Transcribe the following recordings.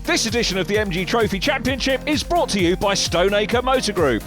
This edition of the MG Trophy Championship is brought to you by Stoneacre Motor Group.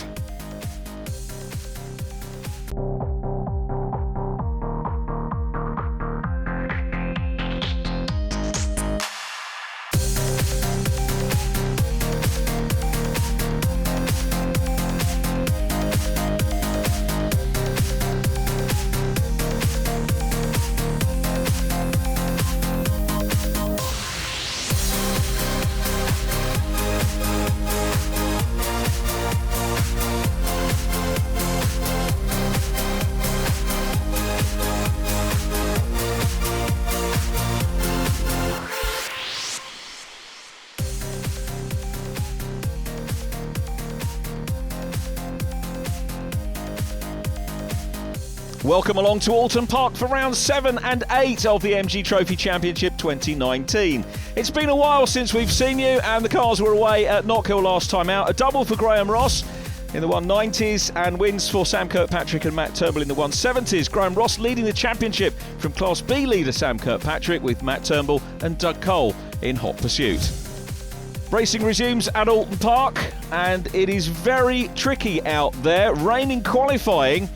Welcome along to Oulton Park for rounds 7 and 8 of the MG Trophy Championship 2019. It's been a while since we've seen you, and the cars were away at Knockhill last time out. A double for Graham Ross in the 190s and wins for Sam Kirkpatrick and Matt Turnbull in the 170s. Graham Ross leading the championship from Class B leader Sam Kirkpatrick with Matt Turnbull and Doug Cole in hot pursuit. Racing resumes at Oulton Park, and it is very tricky out there. Rain in qualifying,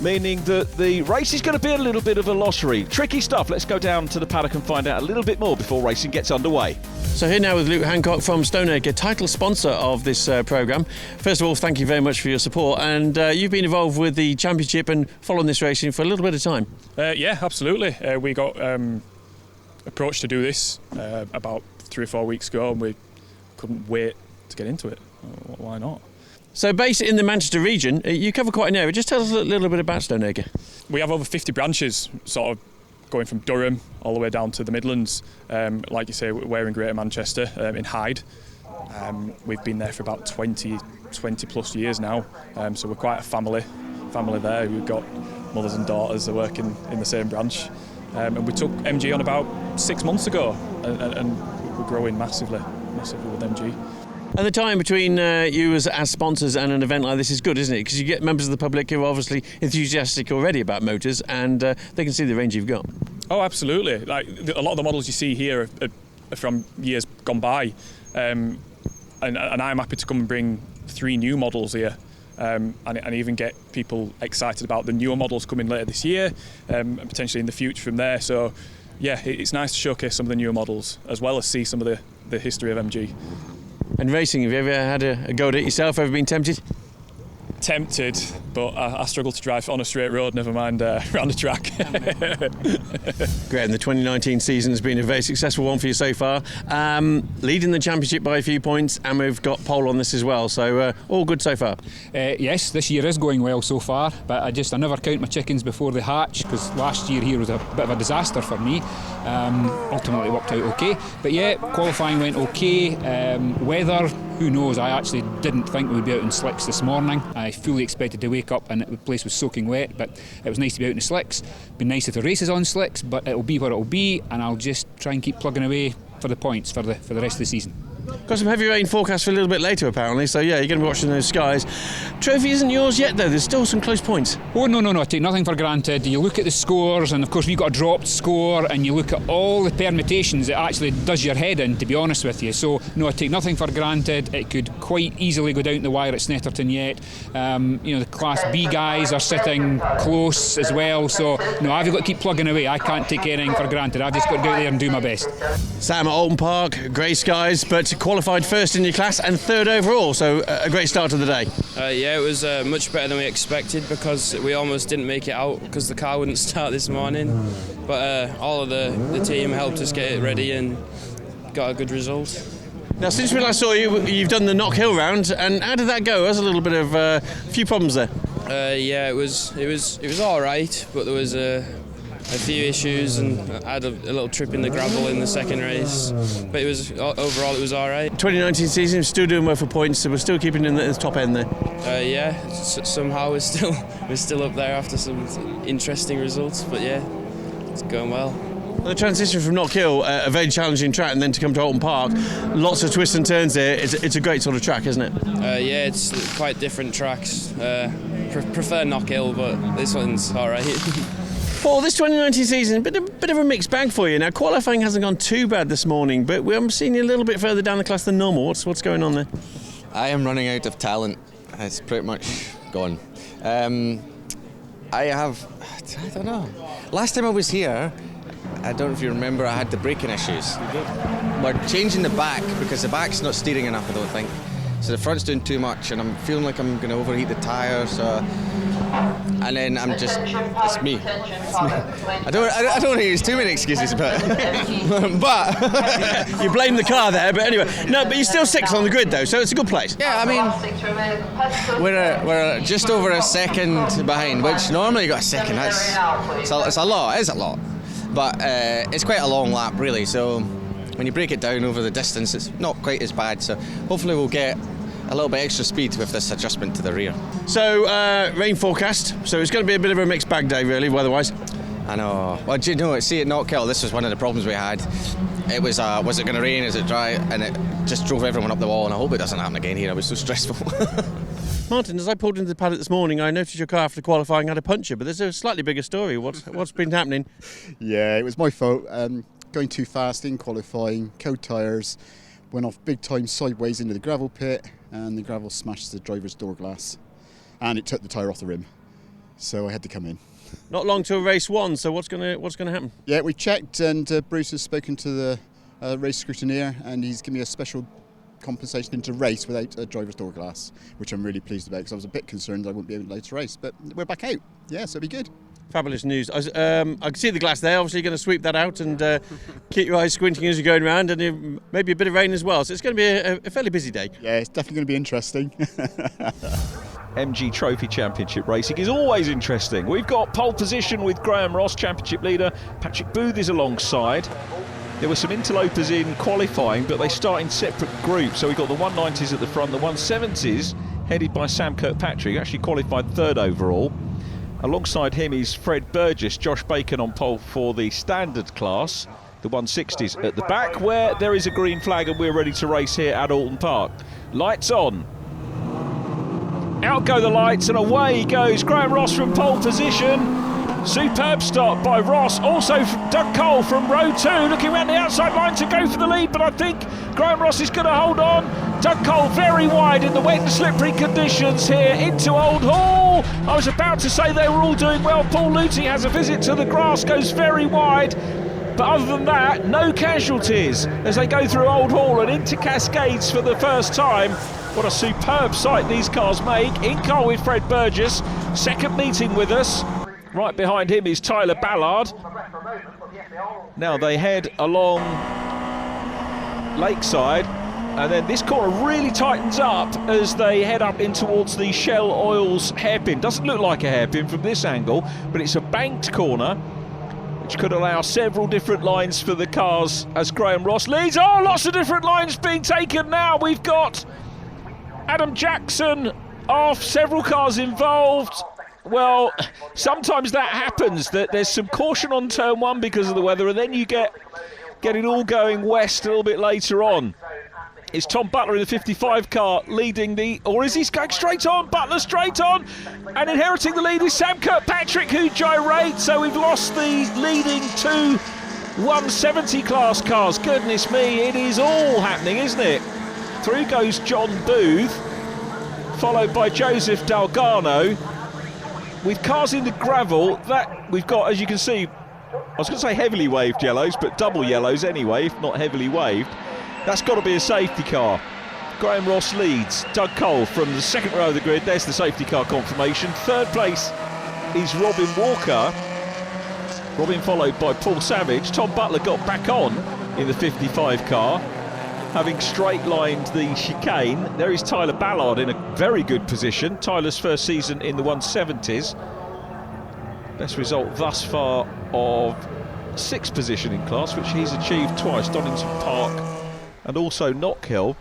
meaning that the race is going to be a little bit of a lottery. Tricky stuff. Let's go down to the paddock and find out a little bit more before racing gets underway. So here now with Luke Hancock from Stoneacre, title sponsor of this programme. First of all, thank you very much for your support, and you've been involved with the championship and following this racing for a little bit of time. Yeah, absolutely. We got approached to do this about 3 or 4 weeks ago, and we couldn't wait to get into it. Why not? So based in the Manchester region, you cover quite an area. Just tell us a little bit about Stoneacre. We have over 50 branches, sort of going from Durham all the way down to the Midlands. Like you say, we're in Greater Manchester, in Hyde. We've been there for about 20 plus years now. So we're quite a family there. We've got mothers and daughters that work in the same branch. And we took MG on about 6 months ago, and we're growing massively with MG. And the time between you as sponsors and an event like this is good, isn't it? Because you get members of the public who are obviously enthusiastic already about motors, and they can see the range you've got. Oh, absolutely. Like a lot of the models you see here are from years gone by, and I'm happy to come and bring 3 new models here, and even get people excited about the newer models coming later this year, and potentially in the future from there. So, yeah, it's nice to showcase some of the newer models as well as see some of the history of MG. And racing, have you ever had a go at it yourself? Ever been tempted? Tempted, but I struggle to drive on a straight road, never mind around the track. Great, and the 2019 season has been a very successful one for you so far. Leading the championship by a few points, and we've got pole on this as well, so all good so far. Yes, this year is going well so far, but I never count my chickens before they hatch, because last year here was a bit of a disaster for me. Ultimately worked out okay, but yeah, qualifying went okay. Weather, who knows? I actually didn't think we would be out in slicks this morning. I fully expected to wake up and the place was soaking wet, but it was nice to be out in the slicks. Been nice if the race is on slicks, but it'll be what it'll be, and I'll just try and keep plugging away for the points for the rest of the season. Got some heavy rain forecast for a little bit later apparently, so yeah, you're going to be watching those skies. Trophy isn't yours yet though, there's still some close points. Oh no, I take nothing for granted. You look at the scores, and of course we've got a dropped score, and you look at all the permutations, it actually does your head in, to be honest with you. So no, I take nothing for granted. It could quite easily go down the wire at Snetterton yet. The Class B guys are sitting close as well, so no, I've got to keep plugging away. I can't take anything for granted. I've just got to go out there and do my best. Sam at Oulton Park, grey skies, but qualified first in your class and third overall, so a great start to the day. Yeah, it was much better than we expected, because we almost didn't make it out because the car wouldn't start this morning, but all of the team helped us get it ready and got a good result. Now, since we last saw you, you've done the Knockhill round, and how did that go? There's a little bit of a few problems there. Yeah, it was all right, but there was a few issues, and I had a little trip in the gravel in the second race, but overall it was all right. 2019 season, still doing well for points, so we're still keeping in the top end there. Yeah, somehow we're still up there after some interesting results, but yeah, it's going well. The transition from Knockhill, a very challenging track, and then to come to Oulton Park, lots of twists and turns there. It's a great sort of track, isn't it? Yeah, it's quite different tracks. Prefer Knockhill, but this one's all right. Paul, this 2019 season, bit of a mixed bag for you. Now, qualifying hasn't gone too bad this morning, but we're seeing you a little bit further down the class than normal. What's going on there? I am running out of talent. It's pretty much gone. I don't know. Last time I was here, I don't know if you remember, I had the braking issues. We're changing the back because the back's not steering enough, I don't think. So the front's doing too much, and I'm feeling like I'm going to overheat the tyre. And then it's me. I don't want to use too many excuses, but you blame the car there. But anyway, no. But you're still 6th on the grid though, so it's a good place. Yeah, I mean, we're just over a second behind, which normally you got a second. It's a lot. It is a lot, but it's quite a long lap really. So when you break it down over the distance, it's not quite as bad. So hopefully we'll get a little bit extra speed with this adjustment to the rear. So rain forecast. So it's going to be a bit of a mixed bag day, really, weather-wise. I know. Well, do you know? See, at Knockhill, this was one of the problems we had. It was it going to rain? Is it dry? And it just drove everyone up the wall. And I hope it doesn't happen again here. It was so stressful. Martin, as I pulled into the paddock this morning, I noticed your car after qualifying had a puncture, but there's a slightly bigger story. What's been happening? Yeah, it was my fault. Going too fast in qualifying, cold tyres, went off big time sideways into the gravel pit, and the gravel smashed the driver's door glass, and it took the tyre off the rim. So I had to come in. Not long till race 1. So what's going to happen? Yeah, we checked, and Bruce has spoken to the race scrutineer, and he's given me a special compensation into race without a driver's door glass, which I'm really pleased about because I was a bit concerned I wouldn't be able to race. But we're back out. Yeah, so it'll be good. Fabulous news. I can see the glass there. Obviously, you're going to sweep that out and keep your eyes squinting as you're going around, and maybe a bit of rain as well. So it's going to be a fairly busy day. Yeah, it's definitely going to be interesting. MG Trophy Championship racing is always interesting. We've got pole position with Graham Ross, Championship leader. Patrick Booth is alongside. There were some interlopers in qualifying, but they start in separate groups. So we've got the 190s at the front, the 170s headed by Sam Kirkpatrick, who actually qualified 3rd overall. Alongside him is Fred Burgess, Josh Bacon on pole for the standard class, the 160s at the back, where there is a green flag and we're ready to race here at Oulton Park. Lights on. Out go the lights and away goes Graham Ross from pole position. Superb start by Ross. Also Doug Cole from row 2 looking around the outside line to go for the lead, but I think Graham Ross is going to hold on. Doug Cole very wide in the wet and slippery conditions here into Old Hall. I was about to say they were all doing well. Paul Luty has a visit to the grass, goes very wide. But other than that, no casualties as they go through Old Hall and into Cascades for the first time. What a superb sight these cars make. In car with Fred Burgess, second meeting with us. Right behind him is Tyler Ballard. Now they head along Lakeside, and then this corner really tightens up as they head up in towards the Shell Oils hairpin. Doesn't look like a hairpin from this angle, but it's a banked corner which could allow several different lines for the cars as Graham Ross leads. Oh, lots of different lines being taken now. We've got Adam Jackson off, several cars involved. Well, sometimes that happens, that there's some caution on turn 1 because of the weather, and then you get it all going west a little bit later on. It's Tom Butler in the 55 car leading the, or is he going straight on? Butler straight on, and inheriting the lead is Sam Kirkpatrick, who gyrates. So we've lost the leading 2 170 class cars. Goodness me, it is all happening, isn't it? Through goes John Booth, followed by Joseph Dalgano. With cars in the gravel, that we've got, as you can see, I was going to say heavily waved yellows, but double yellows anyway, if not heavily waved. That's got to be a safety car. Graham Ross leads. Doug Cole from the second row of the grid. There's the safety car confirmation. 3rd place is Robin Walker. Robin followed by Paul Savage. Tom Butler got back on in the 55 car, having straight-lined the chicane. There is Tyler Ballard in a very good position. Tyler's first season in the 170s. Best result thus far of 6th position in class, which he's achieved twice, Donington Park and also Knockhill.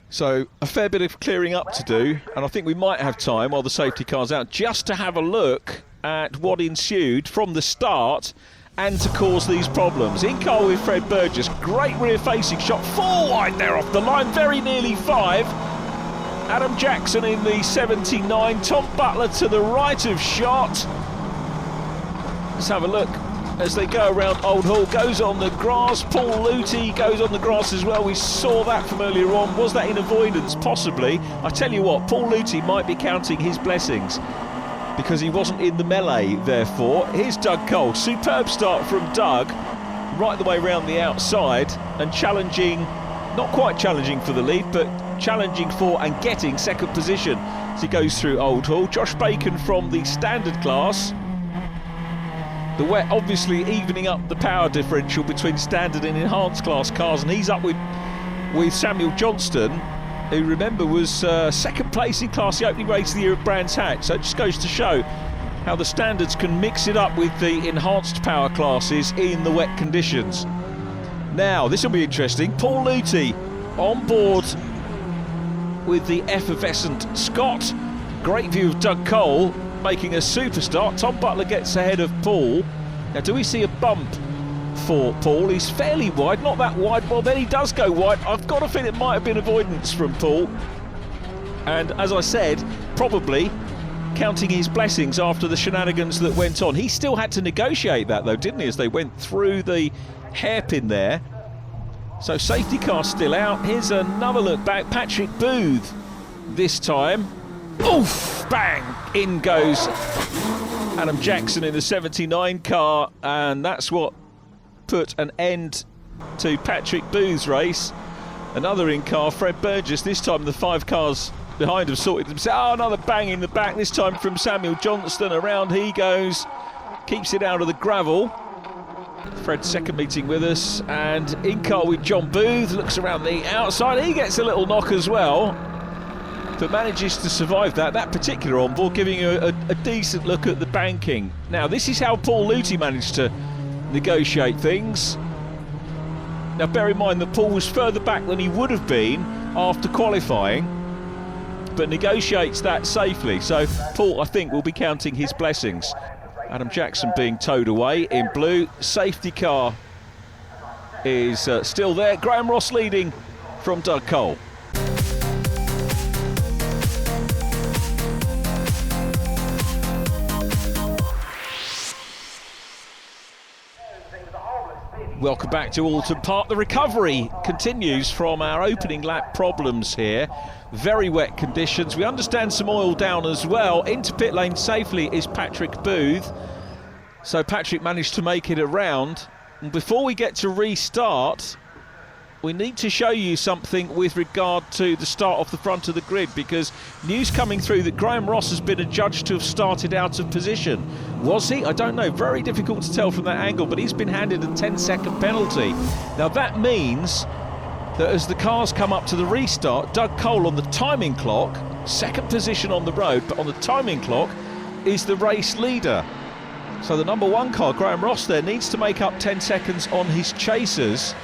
So a fair bit of clearing up to do, and I think we might have time while the safety car's out just to have a look at what ensued from the start and to cause these problems. In car with Fred Burgess, great rear facing shot, 4 wide there off the line, very nearly 5. Adam Jackson in the 79, Tom Butler to the right of shot. Let's have a look as they go around Old Hall. Goes on the grass. Paul Luty goes on the grass as well. We saw that from earlier on. Was that in avoidance? Possibly. I tell you what, Paul Luty might be counting his blessings because he wasn't in the melee, therefore. Here's Doug Cole. Superb start from Doug, right the way around the outside, and challenging, not quite challenging for the lead, but challenging for and getting second position as he goes through Old Hall. Josh Bacon from the standard class. The wet obviously evening up the power differential between standard and enhanced class cars, and he's up with Samuel Johnston, who, remember, was second place in class the opening race of the year at Brands Hatch. So it just goes to show how the standards can mix it up with the enhanced power classes in the wet conditions. Now, this will be interesting. Paul Luty on board with the effervescent Scott. Great view of Doug Cole making a super start. Tom Butler gets ahead of Paul. Now, do we see a bump for Paul? He's fairly wide, not that wide. Well, then he does go wide. I've got a feeling it might have been avoidance from Paul. And as I said, probably counting his blessings after the shenanigans that went on. He still had to negotiate that, though, didn't he, as they went through the hairpin there. So safety car still out. Here's another look back. Patrick Booth this time. Oof! Bang! In goes Adam Jackson in the 79 car, and that's what put an end to Patrick Booth's race. Another in car, Fred Burgess. This time the 5 cars behind have sorted themselves. Oh, another bang in the back, this time from Samuel Johnston. Around he goes, keeps it out of the gravel. Fred's second meeting with us, and in car with John Booth, looks around the outside. He gets a little knock as well, but manages to survive that particular onboard, giving you a decent look at the banking. Now, this is how Paul Luty managed to negotiate things. Now, bear in mind that Paul was further back than he would have been after qualifying, but negotiates that safely. So Paul, I think, will be counting his blessings. Adam Jackson being towed away in blue. Safety car is still there. Graham Ross leading from Doug Cole. Welcome back to Oulton Park. The recovery continues from our opening lap problems here. Very wet conditions. We understand some oil down as well. Into pit lane safely is Patrick Booth. So Patrick managed to make it around. And before we get to restart, we need to show you something with regard to the start off the front of the grid, because news coming through that Graham Ross has been adjudged to have started out of position. Was he? I don't know. Very difficult to tell from that angle, but he's been handed a 10-second penalty. Now that means that as the cars come up to the restart, Doug Cole on the timing clock, second position on the road, but on the timing clock, is the race leader. So the number 1 car, Graham Ross, there needs to make up 10 seconds on his chasers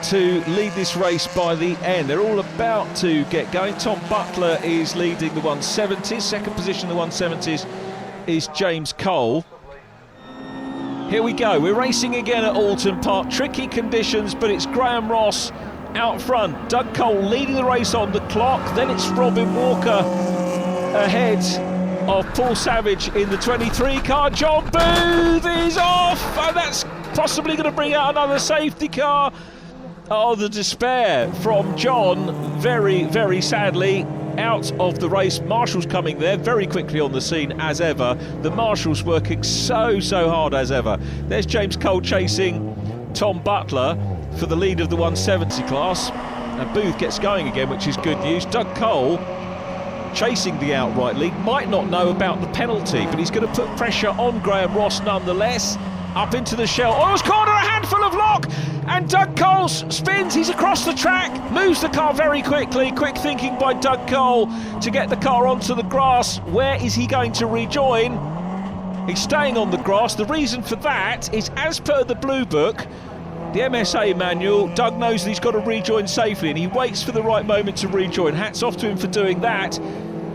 to lead this race by the end. They're all about to get going. Tom Butler is leading the 170s. Second position, the 170s, is James Cole. Here we go. We're racing again at Oulton Park. Tricky conditions, but it's Graham Ross out front. Doug Cole leading the race on the clock. Then it's Robin Walker ahead of Paul Savage in the 23 car. John Booth is off, and that's possibly going to bring out another safety car. Oh, the despair from John, very, very sadly, out of the race. Marshall's coming there very quickly on the scene as ever. The Marshall's working so hard as ever. There's James Cole chasing Tom Butler for the lead of the 170 class. And Booth gets going again, which is good news. Doug Cole chasing the outright lead, might not know about the penalty, but he's going to put pressure on Graham Ross nonetheless. Up into the shell. Oil's corner, a handful of lock, and Doug Cole spins. He's across the track, moves the car very quickly. Quick thinking by Doug Cole to get the car onto the grass. Where is he going to rejoin? He's staying on the grass. The reason for that is, as per the Blue Book, the MSA manual, Doug knows that he's got to rejoin safely, and he waits for the right moment to rejoin. Hats off to him for doing that.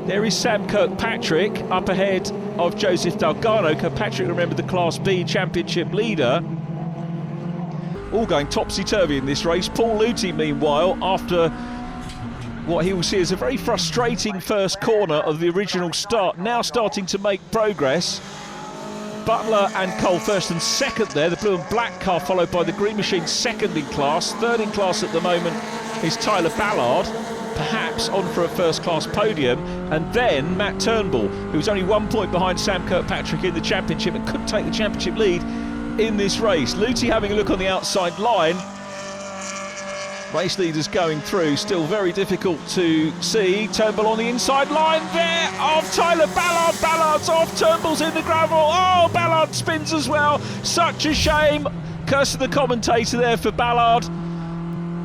There is Sam Kirkpatrick up ahead of Joseph Delgado. Kirkpatrick, remember, the Class B Championship leader. All going topsy-turvy in this race. Paul Luty, meanwhile, after what he will see as a very frustrating first corner of the original start, now starting to make progress. Butler and Cole first and second there. The blue and black car followed by the green machine second in class. Third in class at the moment is Tyler Ballard, perhaps on for a first-class podium. And then Matt Turnbull, who's only 1 point behind Sam Kirkpatrick in the championship and could take the championship lead in this race. Luthi having a look on the outside line. Race leaders going through, still very difficult to see. Turnbull on the inside line there of Tyler Ballard. Ballard's off, Turnbull's in the gravel. Oh, Ballard spins as well. Such a shame. Curse of the commentator there for Ballard.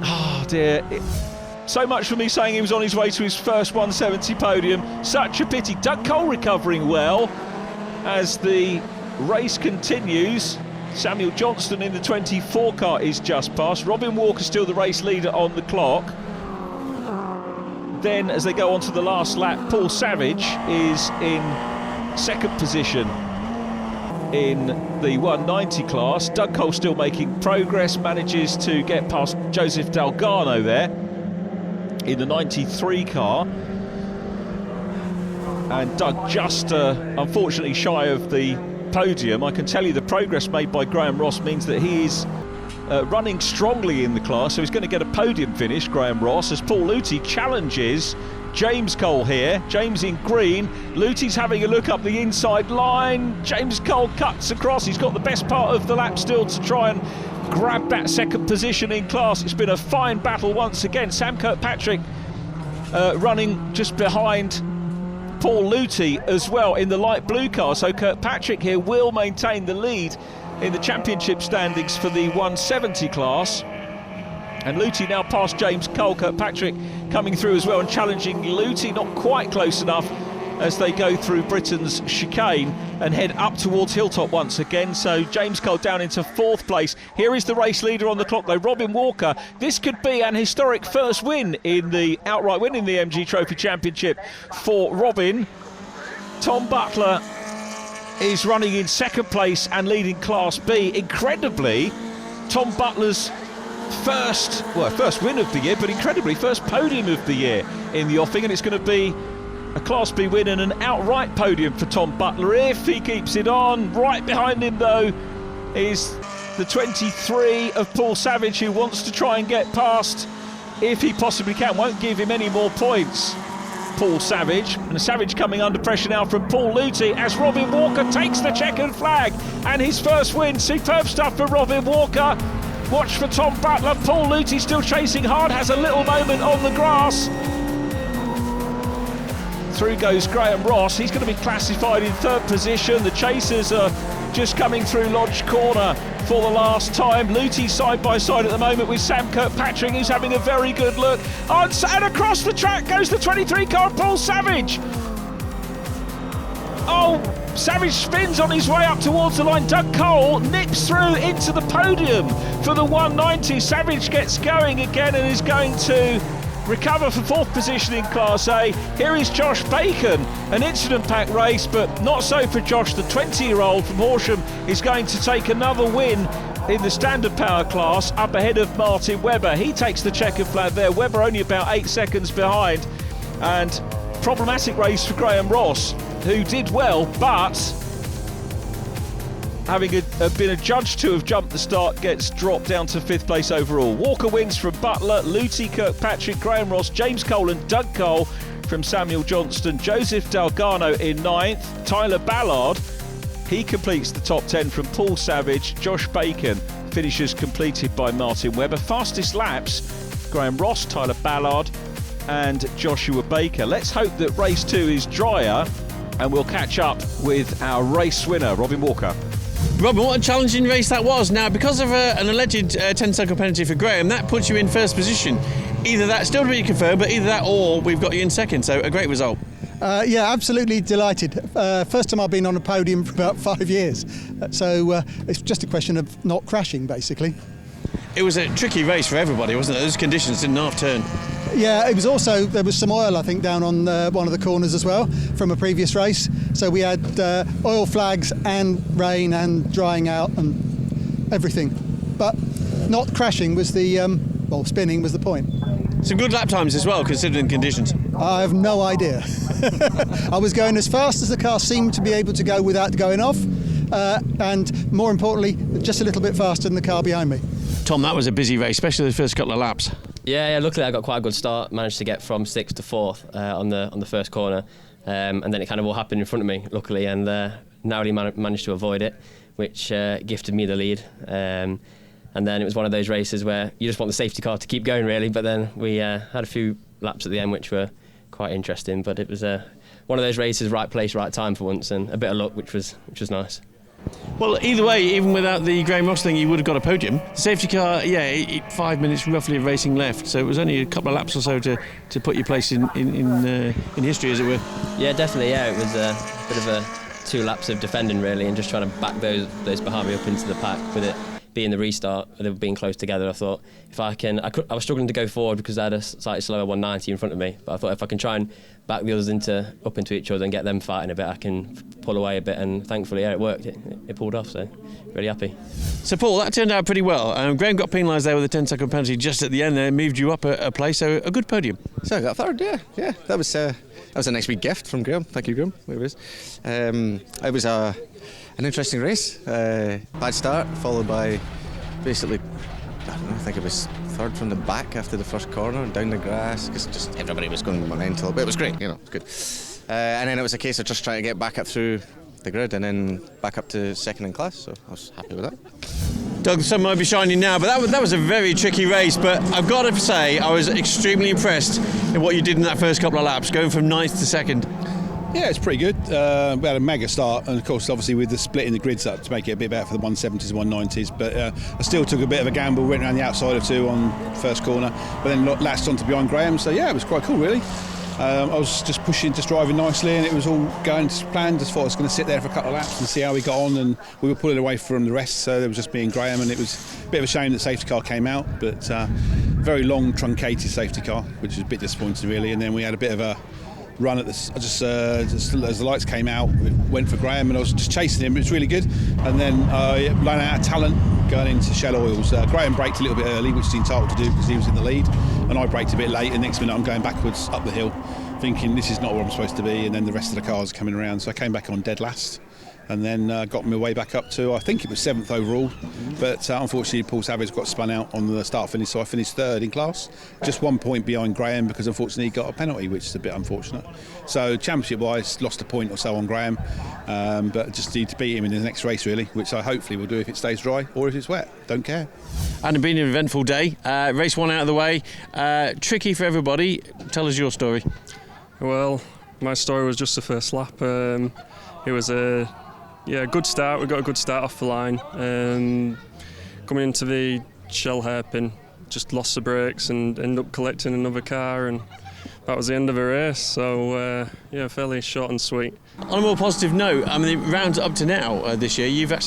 Oh dear. So much for me saying he was on his way to his first 170 podium. Such a pity. Doug Cole recovering well as the race continues. Samuel Johnston in the 24 car is just past. Robin Walker still the race leader on the clock. Then as they go on to the last lap, Paul Savage is in second position in the 190 class. Doug Cole still making progress, manages to get past Joseph Dalgarno there in the 93 car. And Doug just unfortunately shy of the podium. I can tell you the progress made by Graham Ross means that he is running strongly in the class, so he's going to get a podium finish, Graham Ross, as Paul Luthi challenges James Cole here. James in green. Luthi's having a look up the inside line. James Cole cuts across. He's got the best part of the lap still to try and grab that second position in class. It's been a fine battle once again. Sam Kirkpatrick running just behind Paul Luthi as well in the light blue car, so Kirkpatrick here will maintain the lead in the championship standings for the 170 class. And Luthi now past James Cole. Kirkpatrick coming through as well and challenging Luthi, not quite close enough as they go through Britain's chicane and head up towards Hilltop once again. So James Cole down into fourth place. Here is the race leader on the clock though, Robin Walker. This could be an historic first win in the outright win in the MG Trophy Championship for Robin. Tom Butler is running in second place and leading Class B. Incredibly, Tom Butler's first win of the year, but incredibly first podium of the year in the offing, and it's going to be a Class B win and an outright podium for Tom Butler if he keeps it on. Right behind him though is the 23 of Paul Savage, who wants to try and get past if he possibly can. Won't give him any more points, Paul Savage. And Savage coming under pressure now from Paul Luthi as Robin Walker takes the checkered flag and his first win. Superb stuff for Robin Walker. Watch for Tom Butler. Paul Luthi still chasing hard, has a little moment on the grass. Through goes Graham Ross. He's going to be classified in third position. The chasers are just coming through Lodge Corner for the last time. Luthi side by side at the moment with Sam Kirkpatrick, who's having a very good look. And across the track goes the 23 car, Paul Savage. Oh, Savage spins on his way up towards the line. Doug Cole nips through into the podium for the 190. Savage gets going again and is going to recover for fourth position in Class A. Here is Josh Bacon, an incident-packed race, but not so for Josh. The 20-year-old from Horsham is going to take another win in the standard power class, up ahead of Martin Webber. He takes the checkered flag there. Webber only about 8 seconds behind, and problematic race for Graham Ross, who did well, but having been adjudged to have jumped the start, gets dropped down to fifth place overall. Walker wins from Butler, Luthi, Kirkpatrick, Graham Ross, James Cole and Doug Cole from Samuel Johnston, Joseph Dalgarno in ninth, Tyler Ballard, he completes the top 10 from Paul Savage, Josh Bacon finishes completed by Martin Webber. Fastest laps, Graham Ross, Tyler Ballard and Joshua Baker. Let's hope that race 2 is drier and we'll catch up with our race winner, Robin Walker. Robin, what a challenging race that was. Now, because of an alleged 10-second penalty for Graham, that puts you in first position. Either that, still to be confirmed, but either that or we've got you in second, so a great result. Yeah, absolutely delighted. First time I've been on a podium for about 5 years, so it's just a question of not crashing, basically. It was a tricky race for everybody, wasn't it? Those conditions didn't half turn. Yeah, it was also, there was some oil, I think, down on one of the corners as well from a previous race. So we had oil flags and rain and drying out and everything. But not crashing was the, spinning was the point. Some good lap times as well, considering conditions. I have no idea. I was going as fast as the car seemed to be able to go without going off. and more importantly, just a little bit faster than the car behind me. Tom, that was a busy race, especially the first couple of laps. Yeah, luckily I got quite a good start, managed to get from 6th to 4th on the first corner, and then it kind of all happened in front of me, luckily, and narrowly managed to avoid it, which gifted me the lead. And then it was one of those races where you just want the safety car to keep going, really, but then we had a few laps at the end which were quite interesting, but it was one of those races, right place, right time for once, and a bit of luck, which was nice. Well, either way, even without the Graham Ross thing, you would have got a podium. The safety car, 5 minutes roughly of racing left, so it was only a couple of laps or so to put your place in history, as it were. Yeah, definitely. Yeah, it was a bit of a 2 laps of defending, really, and just trying to back those behind me up into the pack with it. Being the restart, they were being close together. I thought I was struggling to go forward because I had a slightly slower 190 in front of me. But I thought if I can try and back the others up into each other and get them fighting a bit, I can pull away a bit. And thankfully, it worked. It pulled off. So really happy. So Paul, that turned out pretty well. Graham got penalised there with a 10-second penalty just at the end. There moved you up a place. So a good podium. So I got third. Yeah. That was a nice wee gift from Graham. Thank you, Graham. It was. It was an interesting race. Bad start, followed by basically, I think it was third from the back after the first corner, down the grass, because just everybody was going mental. But it was great, it was good. And then it was a case of just trying to get back up through the grid and then back up to second in class, so I was happy with that. Doug, the sun might be shining now, but that was a very tricky race. But I've got to say, I was extremely impressed in what you did in that first couple of laps, going from 9th to 2nd. Yeah, it's pretty good. We had a mega start, and of course, obviously, with the splitting the grids up to make it a bit better for the 170s and 190s. But I still took a bit of a gamble, went around the outside of 2 on first corner, but then latched onto behind Graham. So yeah, it was quite cool, really. I was just driving nicely, and it was all going to plan. Just thought I was going to sit there for a couple of laps and see how we got on, and we were pulling away from the rest. So there was just me and Graham, and it was a bit of a shame that safety car came out, but very long, truncated safety car, which was a bit disappointing, really. And then we had a bit of a run at this, just as the lights came out, we went for Graham, and I was just chasing him. It was really good, and then ran out of talent going into Shell Oils. Graham braked a little bit early, which he's entitled to do because he was in the lead, and I braked a bit late, and next minute I'm going backwards up the hill thinking this is not where I'm supposed to be, and then the rest of the cars are coming around, so I came back on dead last, and then got my way back up to, I think it was 7th overall, but unfortunately Paul Savage got spun out on the start finish, so I finished 3rd in class, just 1 point behind Graham, because unfortunately he got a penalty, which is a bit unfortunate. So championship wise, lost a point or so on Graham, but just need to beat him in the next race, really, which I hopefully will do if it stays dry or if it's wet, don't care. And it's been an eventful day. Race 1 out of the way, tricky for everybody. Tell us your story. Well, my story was just the first lap. It was a good start. We got a good start off the line. Coming into the shell hairpin, just lost the brakes and ended up collecting another car, and that was the end of the race. So fairly short and sweet. On a more positive note, I mean, the rounds up to now this year, you've had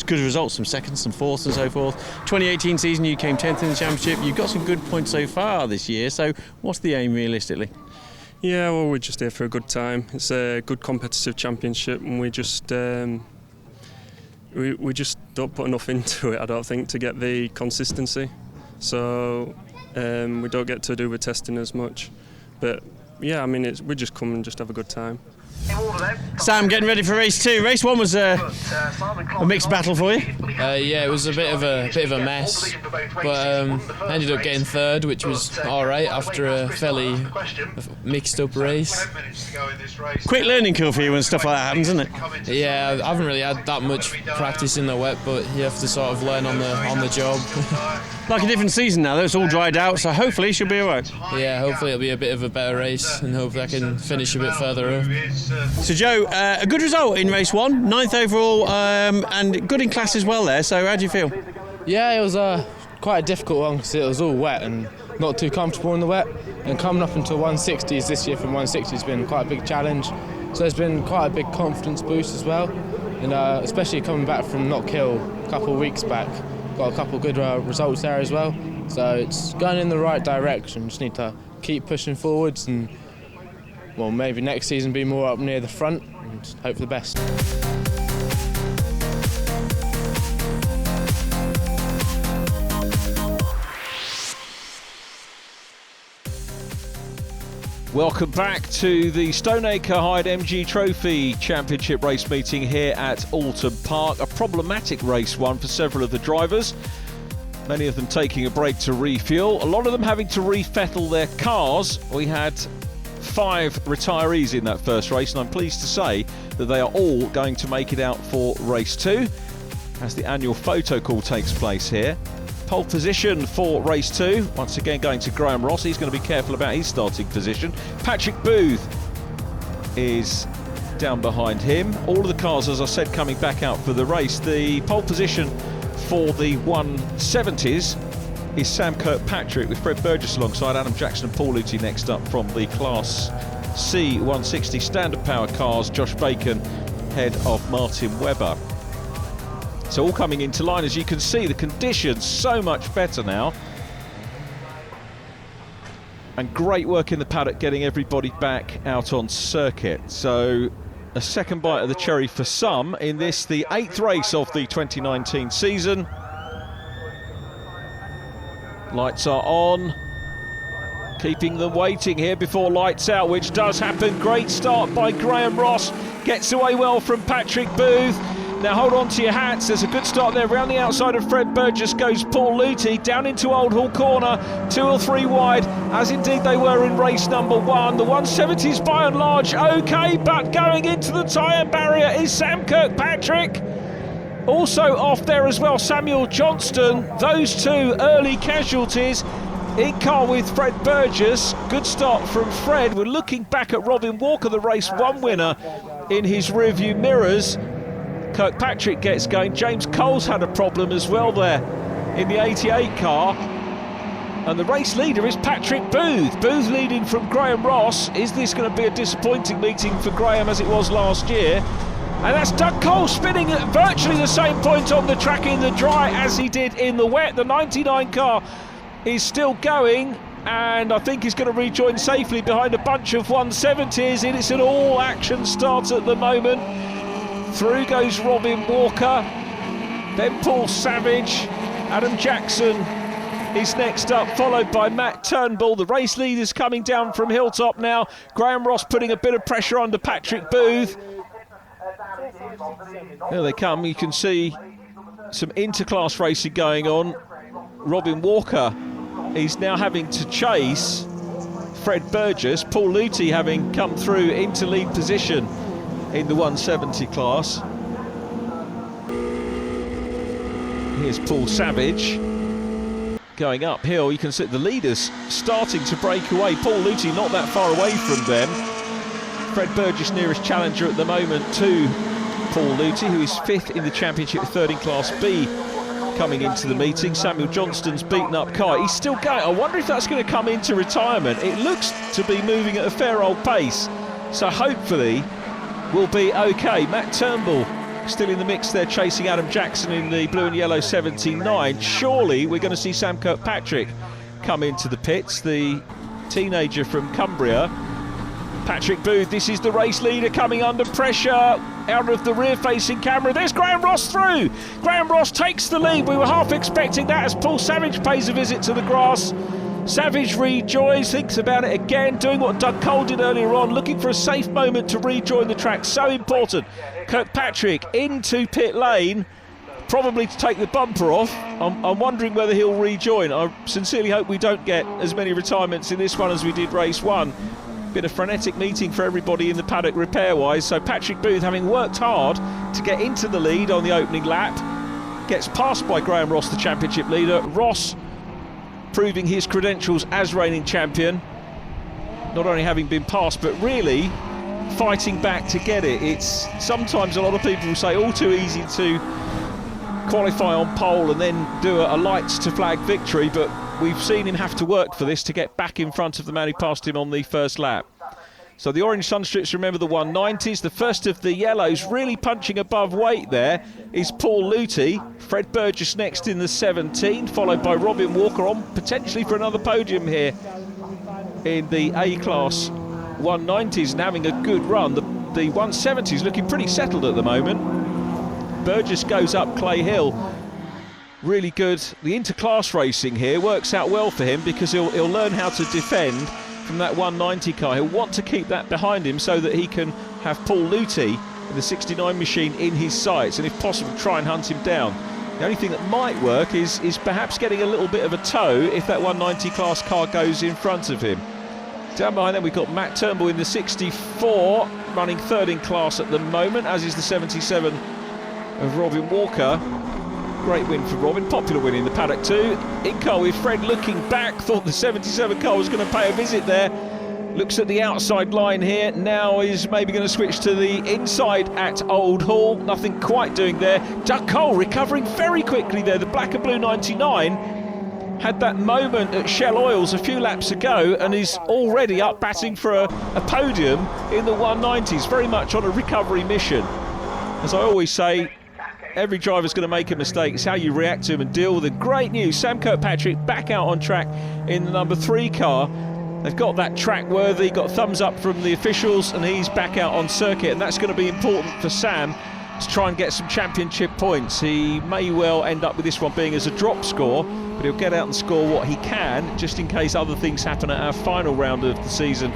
good results, some 2nds, some 4ths and so forth. 2018 season, you came 10th in the championship. You've got some good points so far this year. So what's the aim realistically? Yeah, well, we're just here for a good time. It's a good competitive championship, and we just we just don't put enough into it, I don't think, to get the consistency. So we don't get to do the testing as much. But yeah, I mean, we just come and just have a good time. Sam, getting ready for race 2. Race 1 was a mixed battle for you. Yeah, it was a bit of a mess, but I ended up getting 3rd, which was all right after a fairly mixed up race. Quick learning curve for you when stuff like that happens, isn't it? Yeah, I haven't really had that much practice in the wet, but you have to sort of learn on the job. Like a different season now, though. It's all dried out, so hopefully it should be all right. Yeah, hopefully it'll be a bit of a better race, and hopefully I can finish a bit further up. So Joe, a good result in race 1, 9th overall, and good in class as well there. So how do you feel? Yeah, it was quite a difficult one because it was all wet and not too comfortable in the wet. And coming up into 160s this year from 160 has been quite a big challenge. So there's been quite a big confidence boost as well. And especially coming back from Knock Hill a couple of weeks back, got a couple of good results there as well. So it's going in the right direction. Just need to keep pushing forwards and, well, maybe next season be more up near the front and hope for the best. Welcome back to the Stoneacre MG Trophy Championship race meeting here at Oulton Park. A problematic race one for several of the drivers. Many of them taking a break to refuel. A lot of them having to refettle their cars. We had 5 retirees in that first race, and I'm pleased to say that they are all going to make it out for race 2 as the annual photo call takes place here. Pole position for race 2, once again going to Graham Ross. He's going to be careful about his starting position. Patrick Booth is down behind him. All of the cars, as I said, coming back out for the race. The pole position for the 170s is Sam Kirkpatrick, with Fred Burgess alongside Adam Jackson and Paul Luty next up from the Class C 160 standard power cars. Josh Bacon ahead of Martin Webber. So all coming into line. As you can see, the conditions so much better now. And great work in the paddock getting everybody back out on circuit. So a second bite of the cherry for some in this, the 8th race of the 2019 season. Lights are on, keeping them waiting here before lights out, which does happen. Great start by Graham Ross, gets away well from Patrick Booth. Now hold on to your hats, there's a good start there. Around the outside of Fred Burgess goes Paul Luty, down into Old Hall Corner, 2 or 3 wide, as indeed they were in race number 1. The 170s by and large okay, but going into the tyre barrier is Sam Kirkpatrick. Also off there as well, Samuel Johnston. Those 2 early casualties. In car with Fred Burgess. Good start from Fred. We're looking back at Robin Walker, the race 1 winner, in his rearview mirrors. Kirkpatrick gets going. James Cole's had a problem as well there in the 88 car. And the race leader is Patrick Booth. Booth leading from Graham Ross. Is this going to be a disappointing meeting for Graham as it was last year? And that's Doug Cole spinning at virtually the same point on the track in the dry as he did in the wet. The 99 car is still going, and I think he's going to rejoin safely behind a bunch of 170s. And it's an all-action start at the moment. Through goes Robin Walker, then Paul Savage. Adam Jackson is next up, followed by Matt Turnbull. The race leaders coming down from Hilltop now. Graham Ross putting a bit of pressure under Patrick Booth. There they come. You can see some interclass racing going on. Robin Walker is now having to chase Fred Burgess. Paul Luty having come through into lead position in the 170 class. Here's Paul Savage going uphill. You can see the leaders starting to break away. Paul Luty not that far away from them. Fred Burgess nearest challenger at the moment to Paul Luty, who is 5th in the championship, 3rd in Class B coming into the meeting. Samuel Johnston's beaten up car. He's still going. I wonder if that's going to come into retirement. It looks to be moving at a fair old pace. So hopefully will be okay. Matt Turnbull still in the mix there, chasing Adam Jackson in the blue and yellow 79. Surely we're going to see Sam Kirkpatrick come into the pits, the teenager from Cumbria. Patrick Booth, this is the race leader coming under pressure out of the rear-facing camera. There's Graham Ross through. Graham Ross takes the lead. We were half expecting that as Paul Savage pays a visit to the grass. Savage rejoins, thinks about it again, doing what Doug Cole did earlier on, looking for a safe moment to rejoin the track. So important. Kirkpatrick into pit lane, probably to take the bumper off. I'm wondering whether he'll rejoin. I sincerely hope we don't get as many retirements in this one as we did race 1. Been a frenetic meeting for everybody in the paddock repair-wise. So Patrick Booth, having worked hard to get into the lead on the opening lap, gets passed by Graham Ross, the championship leader. Ross proving his credentials as reigning champion, not only having been passed but really fighting back to get it. It's sometimes a lot of people say all too easy to qualify on pole and then do a lights to flag victory, but we've seen him have to work for this to get back in front of the man who passed him on the first lap. So the orange sunstrips, remember, the 190s. The first of the yellows, really punching above weight there, is Paul Luty. Fred Burgess next in the 17, followed by Robin Walker on potentially for another podium here in the A-class 190s and having a good run. The 170s looking pretty settled at the moment. Burgess goes up Clay Hill. Really good. The interclass racing here works out well for him because he'll learn how to defend from that 190 car. He'll want to keep that behind him so that he can have Paul Luthi in the 69 machine in his sights, and if possible try and hunt him down. The only thing that might work is perhaps getting a little bit of a tow if that 190 class car goes in front of him. Down behind them we've got Matt Turnbull in the 64, running third in class at the moment, as is the 77 of Robin Walker. Great win for Robin, popular win in the paddock too. In car with Fred looking back, thought the 77 car was going to pay a visit there. Looks at the outside line here, now is maybe going to switch to the inside at Old Hall. Nothing quite doing there. Doug Cole recovering very quickly there. The black and blue 99 had that moment at Shell Oils a few laps ago and is already up batting for a podium in the 190s, very much on a recovery mission. As I always say, every driver's going to make a mistake. It's how you react to them and deal with it. Great news, Sam Kirkpatrick back out on track in the number 3 car. They've got that track worthy, got thumbs up from the officials, and he's back out on circuit, and that's going to be important for Sam to try and get some championship points. He may well end up with this one being as a drop score, but he'll get out and score what he can, just in case other things happen at our final round of the season,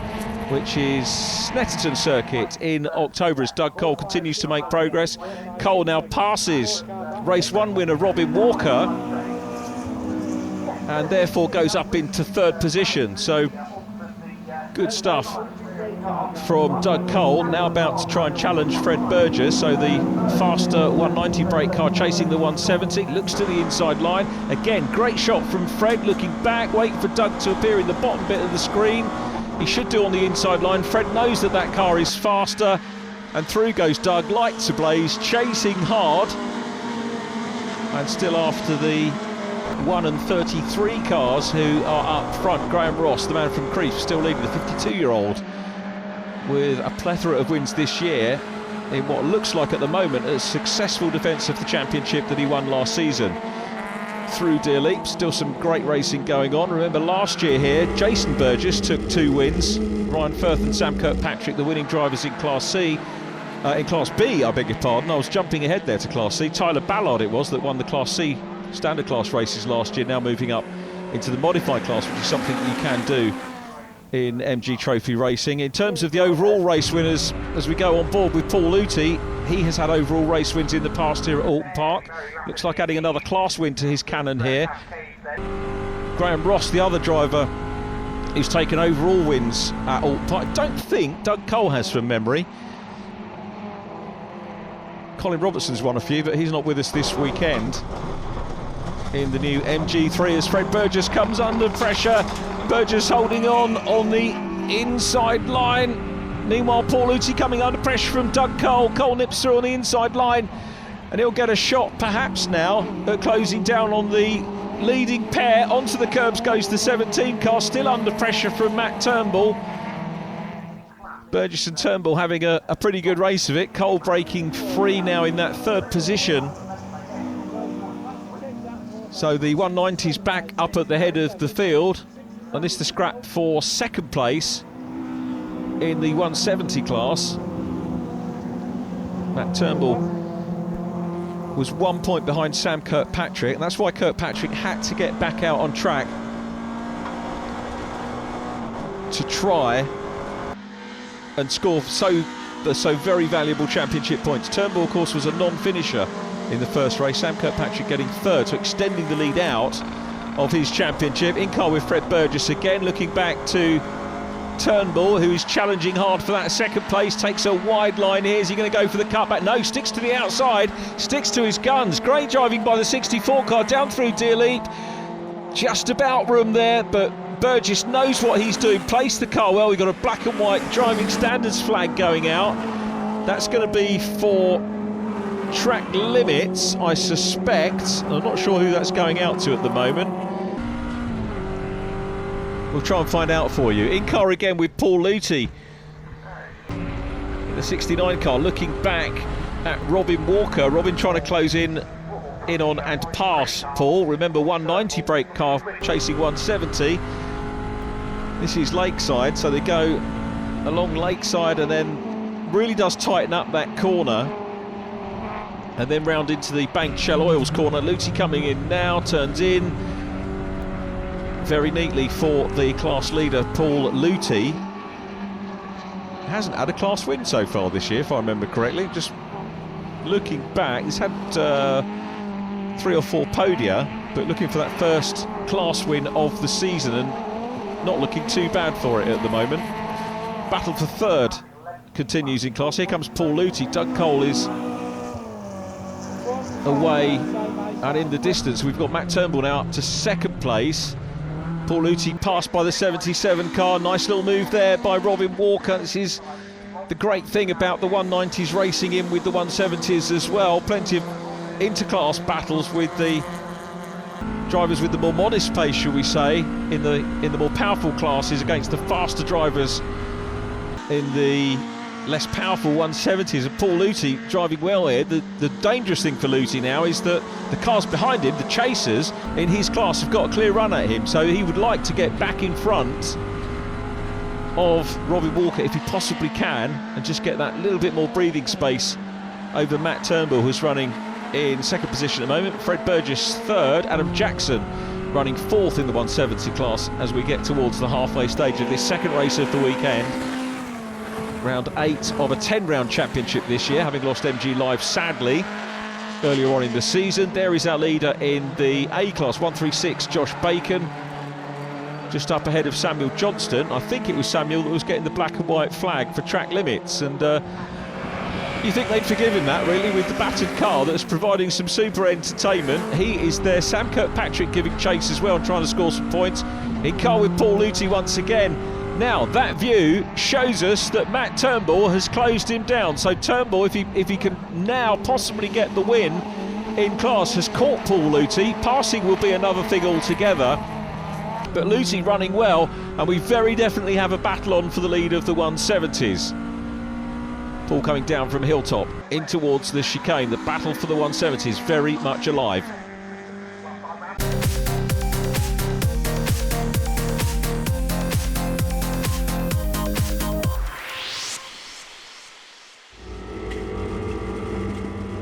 which is Snetterton Circuit in October, as Doug Cole continues to make progress. Cole now passes race 1 winner Robin Walker, and therefore goes up into 3rd position. So good stuff from Doug Cole, now about to try and challenge Fred Burgess. So the faster 190 brake car chasing the 170, looks to the inside line. Again, great shot from Fred, looking back, waiting for Doug to appear in the bottom bit of the screen. He should do on the inside line. Fred knows that that car is faster, and through goes Doug, lights ablaze, chasing hard. And still after the 1 and 33 cars who are up front. Graham Ross, the man from Crieff, still leading, the 52-year-old, with a plethora of wins this year in what looks like at the moment a successful defence of the championship that he won last season. Through Deer Leap, still some great racing going on. Remember last year here, Jason Burgess took 2 wins. Ryan Firth and Sam Kirkpatrick, the winning drivers in Class C. In Class B, I beg your pardon, I was jumping ahead there to Class C. Tyler Ballard it was that won the Class C standard class races last year, now moving up into the modified class, which is something that you can do in MG Trophy racing. In terms of the overall race winners, as we go on board with Paul Luthi, he has had overall race wins in the past here at Oulton Park. Looks like adding another class win to his cannon here. Graham Ross, the other driver who's taken overall wins at Oulton Park. I don't think Doug Cole has from memory. Colin Robertson's won a few, but he's not with us this weekend in the new MG3 as Fred Burgess comes under pressure. Burgess holding on the inside line. Meanwhile, Paul Luthi coming under pressure from Doug Cole. Cole nips through on the inside line, and he'll get a shot perhaps now at closing down on the leading pair. Onto the curbs goes the 17 car, still under pressure from Matt Turnbull. Burgess and Turnbull having a pretty good race of it. Cole breaking free now in that 3rd position. So the 190's back up at the head of the field, and this is the scrap for 2nd place in the 170 class. Matt Turnbull was 1 point behind Sam Kirkpatrick, and that's why Kirkpatrick had to get back out on track to try and score so very valuable championship points. Turnbull, of course, was a non-finisher in the first race. Sam Kirkpatrick getting 3rd, so extending the lead out of his championship. In car with Fred Burgess again, looking back to Turnbull, who is challenging hard for that 2nd place. Takes a wide line here. Is he going to go for the cutback? No, sticks to the outside, sticks to his guns. Great driving by the 64 car down through Deer Leap. Just about room there, but Burgess knows what he's doing. Placed the car well. We've got a black and white driving standards flag going out. That's going to be for track limits, I suspect. I'm not sure who that's going out to at the moment. We'll try and find out for you. In car again with Paul Luthi in the 69 car, looking back at Robin Walker. Robin trying to close in on and pass Paul. Remember, 190 brake car chasing 170. This is Lakeside, so they go along Lakeside and then really does tighten up that corner, and then round into the banked Shell Oils corner. Luthi coming in now, turns in. very neatly for the class leader, Paul Luthi. Hasn't had a class win so far this year, if I remember correctly. Just looking back, he's had 3 or 4 podia, but looking for that first class win of the season, and not looking too bad for it at the moment. Battle for third continues in class. Here comes Paul Luthi. Doug Cole is away, and in the distance we've got Matt Turnbull now up to second place. Paul Luthi passed by the 77 car. Nice little move there by Robin Walker. This is the great thing about the 190s racing in with the 170s as well. Plenty of interclass battles with the drivers with the more modest pace, shall we say, in the more powerful classes against the faster drivers in the less powerful 170s. And Paul Luthi driving well here. The dangerous thing for Luthi now is that the cars behind him, the chasers in his class, have got a clear run at him, so he would like to get back in front of Robin Walker if he possibly can, and just get that little bit more breathing space over Matt Turnbull, who's running in second position at the moment. Fred Burgess third, Adam Jackson running fourth in the 170 class as we get towards the halfway stage of this second race of the weekend. Round 8 of a 10-round championship this year, having lost MG Live sadly earlier on in the season. There is our leader in the A class, 136, Josh Bacon, just up ahead of Samuel Johnston. I think it was Samuel that was getting the black and white flag for track limits, and you think they'd forgive him that, really, with the battered car that's providing some super entertainment. He is there. Sam Kirkpatrick giving chase as well and trying to score some points. In car with Paul Luthi once again. Now, that view shows us that Matt Turnbull has closed him down. So Turnbull, if he can now possibly get the win in class, has caught Paul Luthi. Passing will be another thing altogether. But Luthi running well, and we very definitely have a battle on for the lead of the 170s. Paul coming down from Hilltop in towards the chicane. The battle for the 170s very much alive.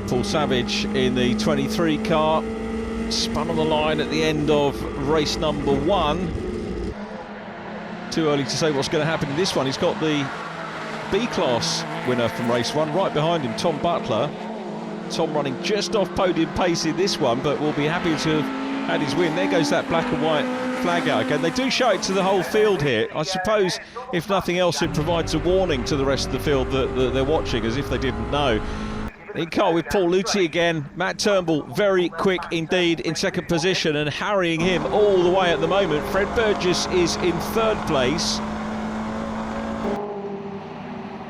Paul Savage in the 23 car, spun on the line at the end of race number 1. Too early to say what's going to happen in this one. He's got the B-class winner from race 1 right behind him, Tom Butler. Tom running just off podium pace in this one, but will be happy to have had his win. There goes that black and white flag out again. They do show it to the whole field here. I suppose, if nothing else, it provides a warning to the rest of the field that they're watching, as if they didn't know. In car with Paul Luthi again. Matt Turnbull very quick indeed in second position and harrying him all the way at the moment. Fred Burgess is in third place.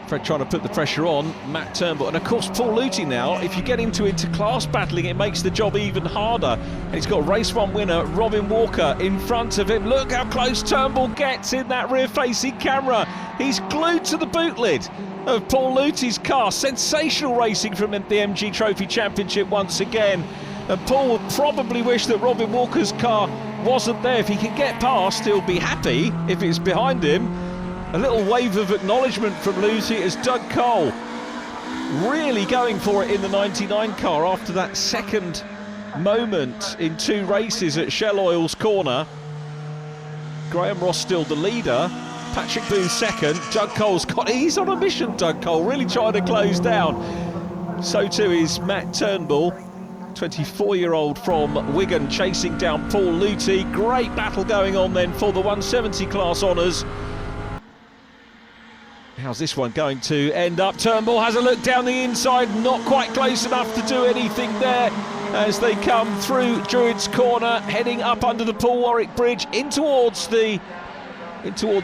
Fred trying to put the pressure on Matt Turnbull, and of course Paul Luthi now, if you get into class battling, it makes the job even harder. And he's got race 1 winner Robin Walker in front of him. Look how close Turnbull gets in that rear facing camera. He's glued to the boot lid of Paul Luthi's car. Sensational racing from the MG Trophy Championship once again, and Paul would probably wish that Robin Walker's car wasn't there. If he can get past, he'll be happy if it's behind him. A little wave of acknowledgement from Luthi as Doug Cole really going for it in the 99 car after that second moment in 2 races at Shell Oil's corner. Graham Ross still the leader, Patrick Booth second. Doug Cole's he's on a mission, Doug Cole, really trying to close down. So too is Matt Turnbull, 24-year-old from Wigan, chasing down Paul Luthi. Great battle going on then for the 170 class honours. How's this one going to end up? Turnbull has a look down the inside, not quite close enough to do anything there as they come through Druids Corner, heading up under the Paul Warwick Bridge in towards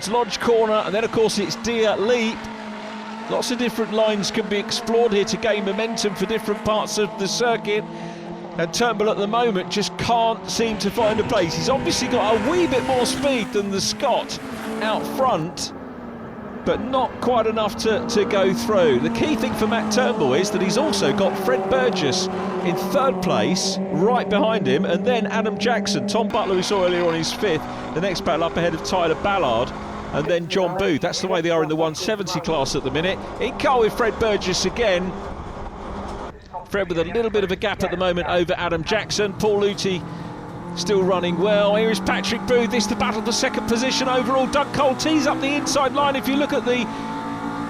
Lodge Corner, and then of course it's Deer Leap. Lots of different lines can be explored here to gain momentum for different parts of the circuit, and Turnbull at the moment just can't seem to find a place. He's obviously got a wee bit more speed than the Scot out front, but not quite enough to go through. The key thing for Matt Turnbull is that he's also got Fred Burgess in third place right behind him, and then Adam Jackson. Tom Butler we saw earlier on is 5th. The next battle up ahead of Tyler Ballard, and then John Booth. That's the way they are in the 170 class at the minute. In car with Fred Burgess again. Fred with a little bit of a gap at the moment over Adam Jackson. Paul Luthi still running well. Here is Patrick Booth. This is the battle for second position overall. Doug Cole tees up the inside line. If you look at the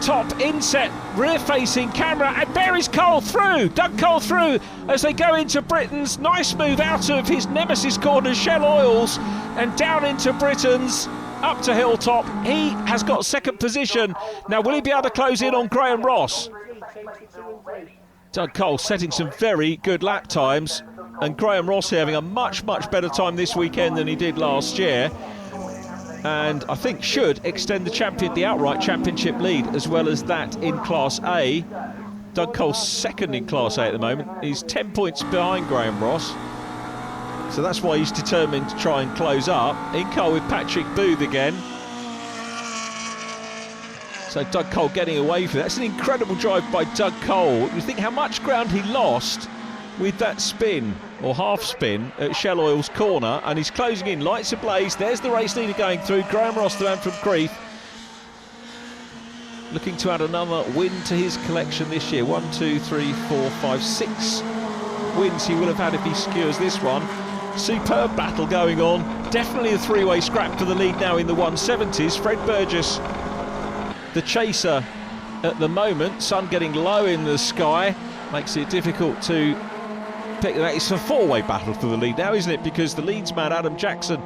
top inset, rear-facing camera, and there is Cole through. Doug Cole through as they go into Britain's. Nice move out of his nemesis corner, Shell Oils, and down into Britain's, up to Hilltop. He has got second position. Now, will he be able to close in on Graham Ross? Doug Cole setting some very good lap times, and Graham Ross having a much, much better time this weekend than he did last year, and I think should extend the outright championship lead, as well as that in Class A. Doug Cole's second in Class A at the moment. He's 10 points behind Graham Ross, so that's why he's determined to try and close up. In car with Patrick Booth again. So Doug Cole getting away from it. That's an incredible drive by Doug Cole. You think how much ground he lost with that spin, or half spin, at Shell Oil's corner, and he's closing in, lights ablaze. There's the race leader going through, Graham Ross, the man from Crieff, looking to add another win to his collection this year. 1, 2, 3, 4, 5, 6 wins he will have had if he secures this one. Superb battle going on. Definitely a three-way scrap for the lead now in the 170s. Fred Burgess, the chaser at the moment. Sun getting low in the sky makes it difficult to pick that. It's a four-way battle for the lead now, isn't it? Because the Leeds man, Adam Jackson,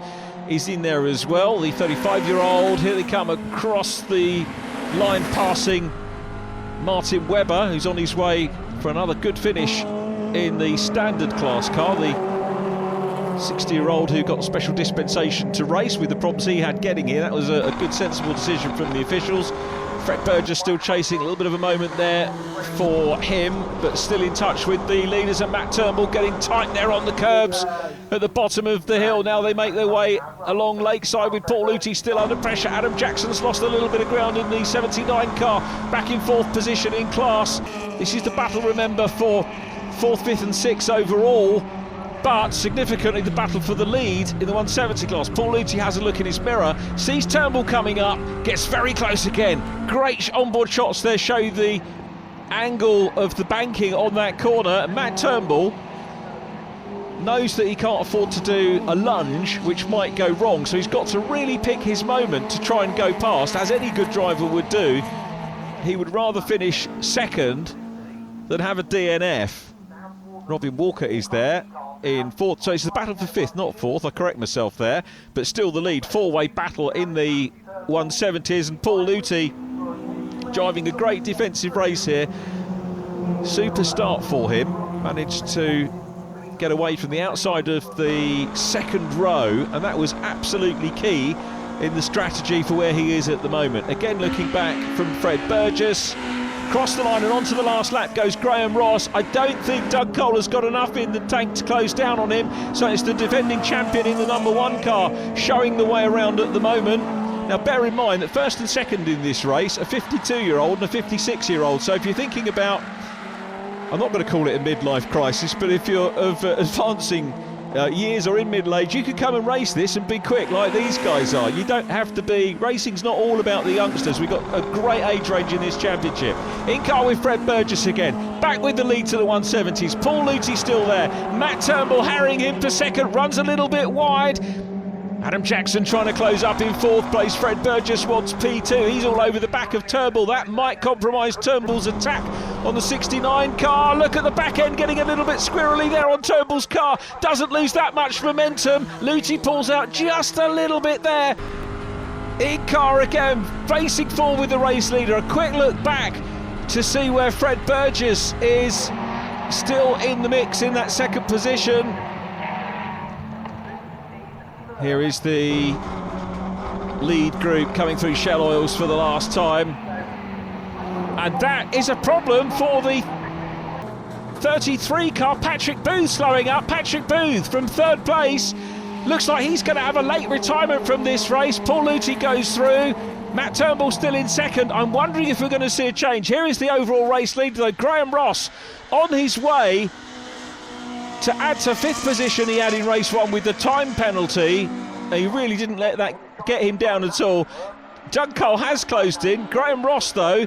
is in there as well. The 35-year-old. Here they come across the line, passing Martin Webber, who's on his way for another good finish in the standard class car. The 60-year-old who got special dispensation to race with the problems he had getting here. That was a good, sensible decision from the officials. Fred Burgess still chasing, a little bit of a moment there for him, but still in touch with the leaders, and Matt Turnbull getting tight there on the curbs at the bottom of the hill. Now they make their way along Lakeside with Paul Luthi still under pressure. Adam Jackson's lost a little bit of ground in the 79 car, back in fourth position in class. This is the battle, remember, for fourth, fifth and sixth overall, but significantly the battle for the lead in the 170 class. Paul Luthi has a look in his mirror, sees Turnbull coming up, gets very close again. Great onboard shots there show the angle of the banking on that corner. Matt Turnbull knows that he can't afford to do a lunge, which might go wrong, so he's got to really pick his moment to try and go past, as any good driver would do. He would rather finish second than have a DNF. Robin Walker is there in fourth, so it's the battle for fifth, not fourth. I correct myself there, but still the lead. Four-way battle in the 170s, and Paul Luthi driving a great defensive race here. Super start for him. Managed to get away from the outside of the second row, and that was absolutely key in the strategy for where he is at the moment. Again, looking back from Fred Burgess. Across the line and onto the last lap goes Graham Ross. I don't think Doug Cole has got enough in the tank to close down on him, so it's the defending champion in the number one car showing the way around at the moment. Now bear in mind that first and second in this race, a 52-year-old and a 56-year-old, so if you're thinking about, I'm not going to call it a midlife crisis, but if you're of advancing years or in middle age, you could come and race this and be quick like these guys are. You don't have to be, racing's not all about the youngsters. We've got a great age range in this championship. In car with Fred Burgess again, back with the lead to the 170s. Paul Luthi still there, Matt Turnbull harrying him for second, runs a little bit wide. Adam Jackson trying to close up in fourth place. Fred Burgess wants P2. He's all over the back of Turnbull. That might compromise Turnbull's attack on the 69 car. Look at the back end getting a little bit squirrely there on Turnbull's car. Doesn't lose that much momentum. Luthi pulls out just a little bit there. In car again, facing forward with the race leader. A quick look back to see where Fred Burgess is still in the mix in that second position. Here is the lead group coming through Shell Oils for the last time. And that is a problem for the 33 car, Patrick Booth, slowing up. Patrick Booth from third place. Looks like he's going to have a late retirement from this race. Paul Luthi goes through. Matt Turnbull still in second. I'm wondering if we're going to see a change. Here is the overall race leader, though. Graham Ross on his way to add to fifth position he had in race one with the time penalty. He really didn't let that get him down at all. Doug Cole has closed in. Graham Ross, though,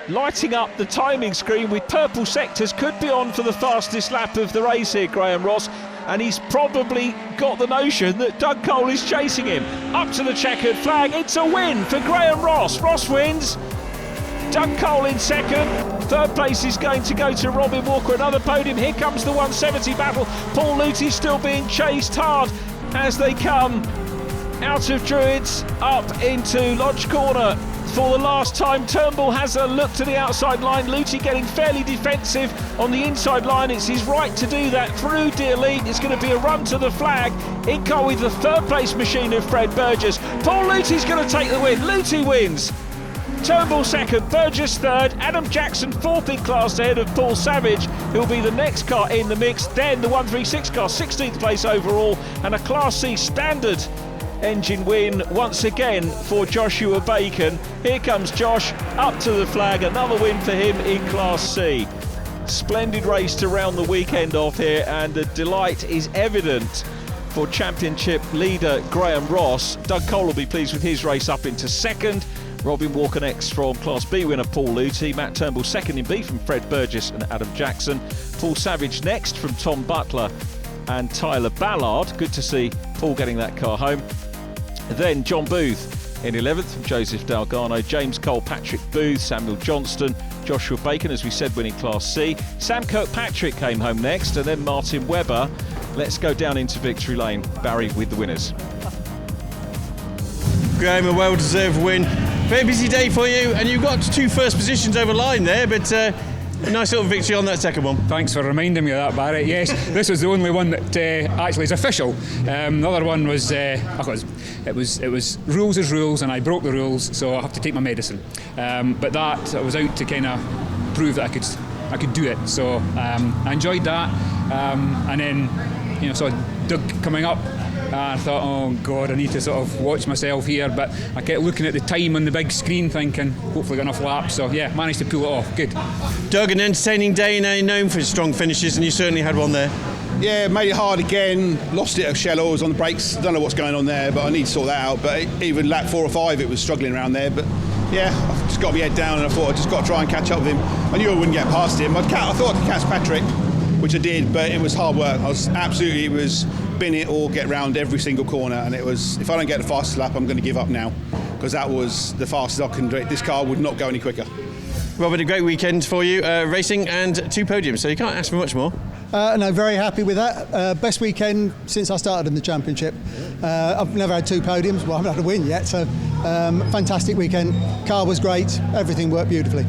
lighting up the timing screen with purple sectors, could be on for the fastest lap of the race here, Graham Ross. and he's probably got the notion that Doug Cole is chasing him. Up to the checkered flag, it's a win for Graham Ross. Ross wins. Doug Cole in second. Third place is going to go to Robin Walker. Another podium. Here comes the 170 battle. Paul Luty still being chased hard as they come out of Druids up into Lodge Corner. For the last time, Turnbull has a look to the outside line. Luty getting fairly defensive on the inside line. It's his right to do that through Dear Lead. It's going to be a run to the flag. In car with the third place machine of Fred Burgess. Paul Luty's going to take the win. Luty wins. Turnbull second, Burgess third, Adam Jackson fourth in class ahead of Paul Savage, who'll be the next car in the mix. Then the 136 car, 16th place overall, and a Class C standard engine win once again for Joshua Bacon. Here comes Josh up to the flag, another win for him in Class C. Splendid race to round the weekend off here, and the delight is evident for championship leader Graham Ross. Doug Cole will be pleased with his race up into second. Robin Walker next from Class B winner Paul Luty. Matt Turnbull second in B from Fred Burgess and Adam Jackson. Paul Savage next from Tom Butler and Tyler Ballard. Good to see Paul getting that car home. Then John Booth in 11th from Joseph Dalgano. James Cole, Patrick Booth, Samuel Johnston, Joshua Bacon, as we said, winning Class C. Sam Kirkpatrick came home next, and then Martin Webber. Let's go down into victory lane. Barry with the winners. Graham, a well-deserved win. Very busy day for you, and you got 2 first positions over line there, but a nice little victory on that second one. Thanks for reminding me of that, Barry. Yes, this was the only one that actually is official. The other one was, it was rules is rules, and I broke the rules, so I have to take my medicine. But that I was out to kind of prove that I could do it. So I enjoyed that, and then saw Doug coming up. I thought, oh God, I need to sort of watch myself here, but I kept looking at the time on the big screen thinking, hopefully got enough laps, so yeah, managed to pull it off, good. Doug, an entertaining day, now known for his strong finishes, and you certainly had one there. Yeah, made it hard again, lost it at Shell Oils on the brakes, don't know what's going on there, but I need to sort that out, but even lap 4 or 5 it was struggling around there, but yeah, I've just got my head down and I thought I just got to try and catch up with him. I knew I wouldn't get past him, I thought I could catch Patrick, which I did, but it was hard work. It was bin it or get round every single corner, and it was, if I don't get the fastest lap, I'm going to give up now, because that was the fastest I can do it. This car would not go any quicker. Robert, a great weekend for you, racing and 2 podiums, so you can't ask for much more. No, very happy with that. Best weekend since I started in the championship. I've never had 2 podiums, well, I haven't had a win yet, so fantastic weekend. Car was great, everything worked beautifully.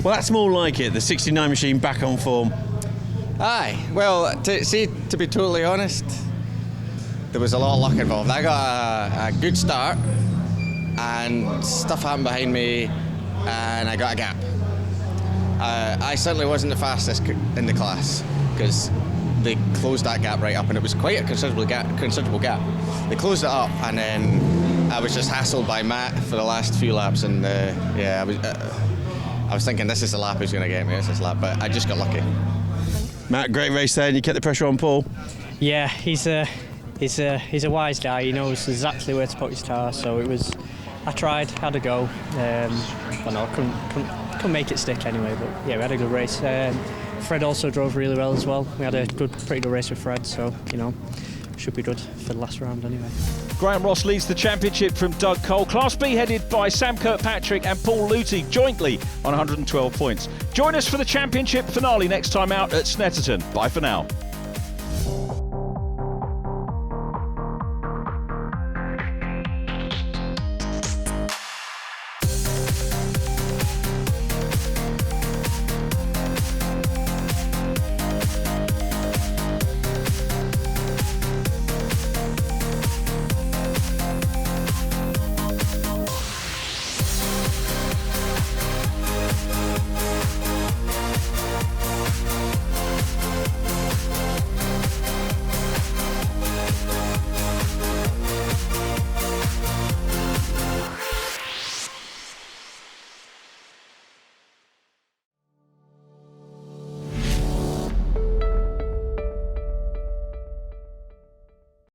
Well, that's more like it, the 69 machine back on form. Aye, well, to be totally honest, there was a lot of luck involved. I got a good start and stuff happened behind me and I got a gap. I certainly wasn't the fastest in the class because they closed that gap right up, and it was quite a considerable gap. They closed it up, and then I was just hassled by Matt for the last few laps, and I was thinking this is the lap who's going to get me, this is the lap, but I just got lucky. Matt, great race there, and you kept the pressure on Paul. Yeah, he's a wise guy. He knows exactly where to put his car. So it was. I tried, had a go. But no, couldn't make it stick anyway. But yeah, we had a good race. Fred also drove really well as well. We had a pretty good race with Fred. So should be good for the last round anyway. Graham Ross leads the championship from Doug Cole. Class B headed by Sam Kirkpatrick and Paul Luty jointly on 112 points. Join us for the championship finale next time out at Snetterton. Bye for now.